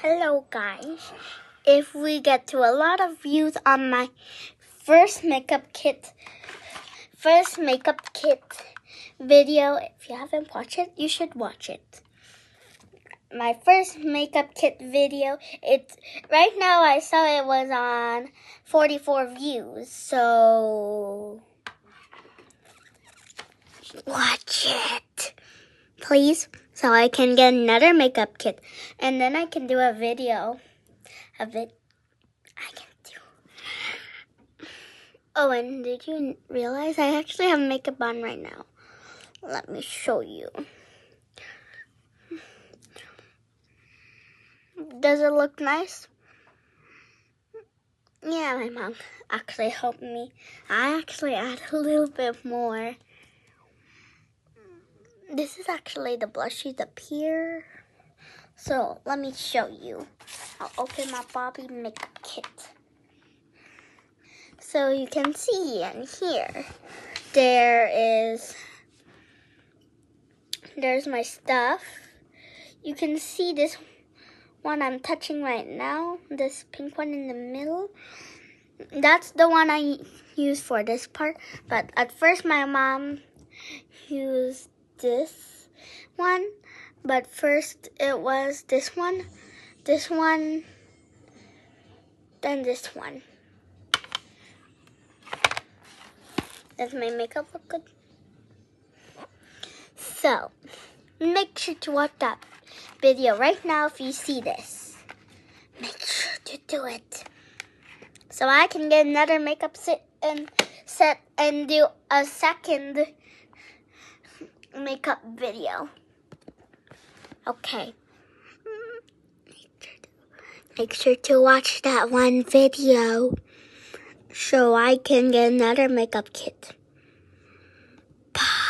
Hello guys, if we get to a lot of views on my first makeup kit video, if you haven't watched it, you should watch it. My first makeup kit video, right now I saw it was on 44 views, so watch it, please, so I can get another makeup kit, and then I can do a video of it. Oh, and did you realize I actually have makeup on right now? Let me show you. Does it look nice? Yeah, my mom actually helped me. I actually add a little bit more. This is actually the blushes up here. So let me show you. I'll open my Bobbi makeup kit. So you can see in here, there's my stuff. You can see this one I'm touching right now, this pink one in the middle. That's the one I use for this part, but at first my mom used this one, but first it was this one, then this one. Does my makeup look good? So, make sure to watch that video right now if you see this. Make sure to do it, so I can get another makeup set and do a second makeup video. Okay. Make sure to watch that one video so I can get another makeup kit. Bye.